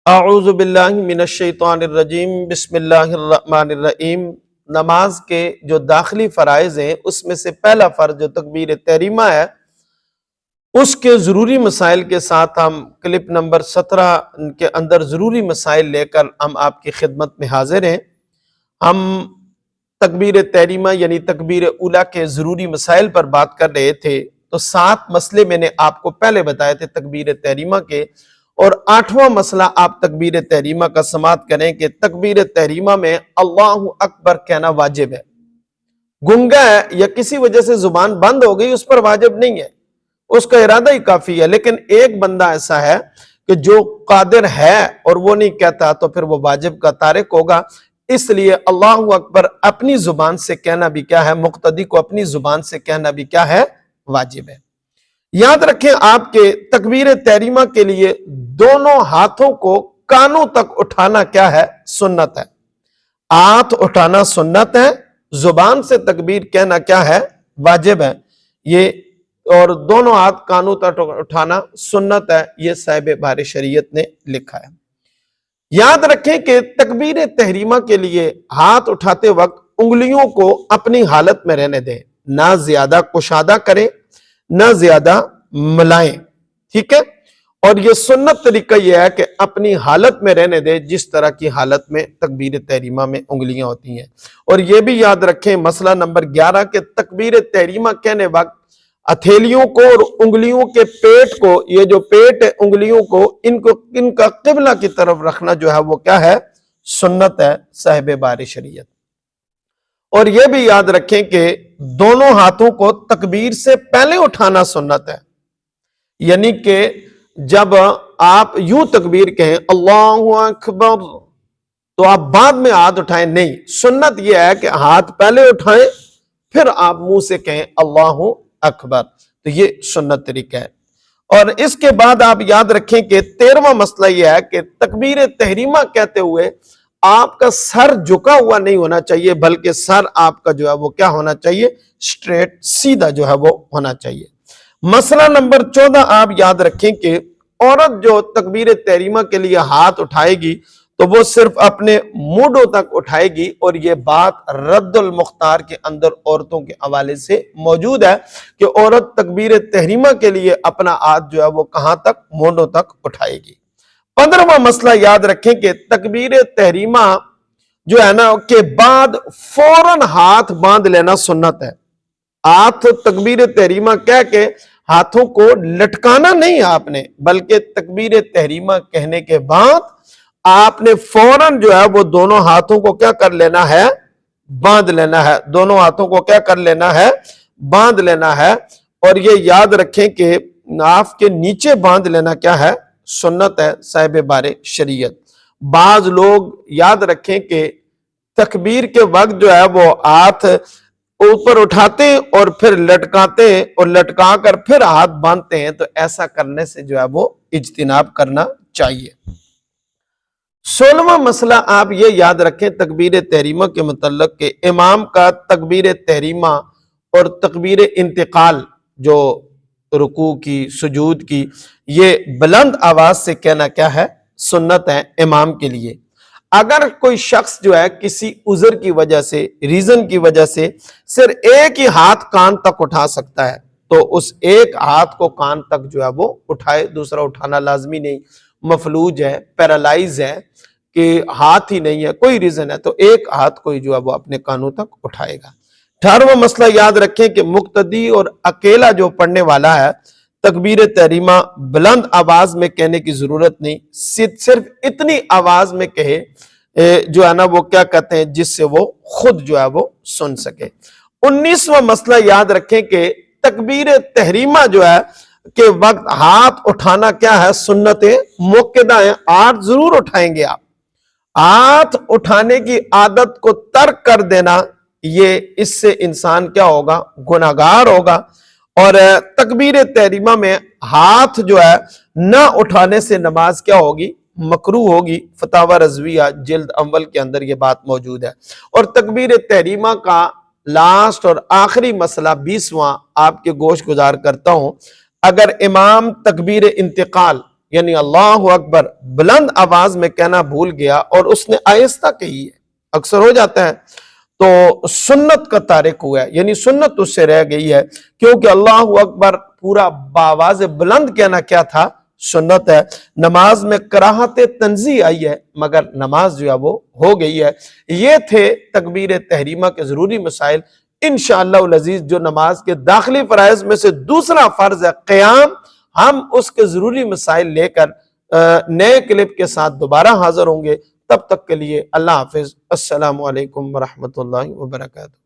اعوذ باللہ من الشیطان الرجیم بسم اللہ الرحمن الرحیم۔ نماز کے جو داخلی فرائض ہیں اس میں سے پہلا فرض جو تکبیر تحریمہ ہے، اس کے ضروری مسائل کے ساتھ ہم کلپ نمبر 17 کے اندر ضروری مسائل لے کر ہم آپ کی خدمت میں حاضر ہیں۔ ہم تکبیر تحریمہ یعنی تکبیر اولیٰ کے ضروری مسائل پر بات کر رہے تھے، تو 7 مسئلے میں نے آپ کو پہلے بتائے تھے تکبیر تحریمہ کے، اور 8واں مسئلہ آپ تکبیر تحریمہ کا سماعت کریں کہ تکبیر تحریمہ میں اللہ اکبر کہنا واجب ہے۔ گنگا ہے یا کسی وجہ سے زبان بند ہو گئی، اس پر واجب نہیں ہے، اس کا ارادہ ہی کافی ہے۔ لیکن ایک بندہ ایسا ہے کہ جو قادر ہے اور وہ نہیں کہتا تو پھر وہ واجب کا تارک ہوگا، اس لیے اللہ اکبر اپنی زبان سے کہنا بھی کیا ہے، مقتدی کو اپنی زبان سے کہنا بھی کیا ہے، واجب ہے۔ یاد رکھیں آپ کے تکبیر تحریمہ کے لیے دونوں ہاتھوں کو کانوں تک اٹھانا کیا ہے، سنت ہے۔ ہاتھ اٹھانا سنت ہے، زبان سے تکبیر کہنا کیا ہے، واجب ہے۔ یہ اور دونوں ہاتھ کانوں تک اٹھانا سنت ہے، یہ صاحب بار شریعت نے لکھا ہے۔ یاد رکھیں کہ تکبیر تحریمہ کے لیے ہاتھ اٹھاتے وقت انگلیوں کو اپنی حالت میں رہنے دیں، نہ زیادہ کشادہ کریں نہ زیادہ ملائیں، ٹھیک ہے؟ اور یہ سنت طریقہ یہ ہے کہ اپنی حالت میں رہنے دے جس طرح کی حالت میں تکبیر تحریمہ میں انگلیاں ہوتی ہیں۔ اور یہ بھی یاد رکھیں مسئلہ نمبر 11 کہ تکبیر تحریمہ کہنے وقت ہتھیلیوں کو اور انگلیوں کے پیٹ کو، یہ جو پیٹ ہے انگلیوں کو ان کا قبلہ کی طرف رکھنا جو ہے وہ کیا ہے، سنت ہے صاحب بار شریعت۔ اور یہ بھی یاد رکھیں کہ دونوں ہاتھوں کو تکبیر سے پہلے اٹھانا سنت ہے، یعنی کہ جب آپ یوں تکبیر کہیں اللہ اکبر تو آپ بعد میں ہاتھ اٹھائیں نہیں، سنت یہ ہے کہ ہاتھ پہلے اٹھائیں پھر آپ منہ سے کہیں اللہ اکبر، تو یہ سنت طریقہ ہے۔ اور اس کے بعد آپ یاد رکھیں کہ 13واں مسئلہ یہ ہے کہ تکبیر تحریمہ کہتے ہوئے آپ کا سر جھکا ہوا نہیں ہونا چاہیے، بلکہ سر آپ کا جو ہے وہ کیا ہونا چاہیے، سٹریٹ سیدھا جو ہے وہ ہونا چاہیے۔ مسئلہ نمبر 14 آپ یاد رکھیں کہ عورت جو تکبیر تحریمہ کے لیے ہاتھ اٹھائے گی تو وہ صرف اپنے مونڈوں تک اٹھائے گی، اور یہ بات رد المختار کے اندر عورتوں کے حوالے سے موجود ہے کہ عورت تکبیر تحریمہ کے لیے اپنا ہاتھ جو ہے وہ کہاں تک، مونڈوں تک اٹھائے گی۔ 15واں مسئلہ یاد رکھیں کہ تکبیر تحریمہ جو ہے نا کے بعد فوراً ہاتھ باندھ لینا سنت ہے۔ ہاتھ تکبیر تحریمہ کہہ کے ہاتھوں کو لٹکانا نہیں آپ نے، بلکہ تکبیر تحریمہ کہنے کے بعد آپ نے فوراً جو ہے وہ دونوں ہاتھوں کو کیا کر لینا ہے، باندھ لینا ہے، دونوں ہاتھوں کو کیا کر لینا ہے، باندھ لینا ہے۔ اور یہ یاد رکھیں کہ ناف کے نیچے باندھ لینا کیا ہے، سنت ہے صاحب بار شریعت۔ بعض لوگ یاد رکھیں کہ تکبیر کے وقت جو ہے وہ ہاتھ اوپر اٹھاتے ہیں اور پھر لٹکاتے ہیں اور لٹکا کر پھر ہاتھ باندھتے ہیں، تو ایسا کرنے سے جو ہے وہ اجتناب کرنا چاہیے۔ 16واں مسئلہ آپ یہ یاد رکھیں تکبیر تحریمہ کے متعلق کہ امام کا تکبیر تحریمہ اور تکبیر انتقال جو رکوع کی، سجود کی، یہ بلند آواز سے کہنا کیا ہے، سنت ہے امام کے لیے۔ اگر کوئی شخص جو ہے کسی عذر کی وجہ سے، ریزن کی وجہ سے صرف ایک ہی ہاتھ کان تک اٹھا سکتا ہے تو اس ایک ہاتھ کو کان تک جو ہے وہ اٹھائے، دوسرا اٹھانا لازمی نہیں۔ مفلوج ہے، پیرالائز ہے کہ ہاتھ ہی نہیں ہے، کوئی ریزن ہے تو ایک ہاتھ کو جو ہے وہ اپنے کانوں تک اٹھائے گا۔ 18واں مسئلہ یاد رکھیں کہ مقتدی اور اکیلا جو پڑھنے والا ہے تکبیر تحریمہ بلند آواز میں کہنے کی ضرورت نہیں، صرف اتنی آواز میں کہے جو ہے نا وہ کیا کہتے ہیں جس سے وہ خود جو ہے وہ سن سکے۔ 19واں مسئلہ یاد رکھیں کہ تکبیر تحریمہ جو ہے کہ وقت ہاتھ اٹھانا کیا ہے، سنت موقدہ ہے، ہاتھ ضرور اٹھائیں گے آپ۔ ہاتھ اٹھانے کی عادت کو ترک کر دینا، یہ اس سے انسان کیا ہوگا، گناہگار ہوگا۔ اور تکبیر تحریمہ میں ہاتھ جو ہے نہ اٹھانے سے نماز کیا ہوگی، مکروہ ہوگی۔ فتاوی رضویہ جلد اول کے اندر یہ بات موجود ہے۔ اور تکبیر تحریمہ کا لاسٹ اور آخری مسئلہ 20واں آپ کے گوش گزار کرتا ہوں، اگر امام تکبیر انتقال یعنی اللہ اکبر بلند آواز میں کہنا بھول گیا اور اس نے آہستہ کہی ہے، اکثر ہو جاتا ہے، تو سنت کا تارک ہوا ہے، یعنی سنت اس سے رہ گئی ہے، کیونکہ اللہ اکبر پورا باواز بلند کہنا کیا تھا؟ سنت ہے۔ نماز میں کراہت تنزیہ آئی ہے، مگر نماز جو ہے وہ ہو گئی ہے۔ یہ تھے تکبیر تحریمہ کے ضروری مسائل۔ انشاءاللہ العزیز جو نماز کے داخلی فرائض میں سے دوسرا فرض ہے قیام، ہم اس کے ضروری مسائل لے کر نئے کلپ کے ساتھ دوبارہ حاضر ہوں گے۔ تب تک کے لیے اللہ حافظ، السلام علیکم ورحمۃ اللہ وبرکاتہ۔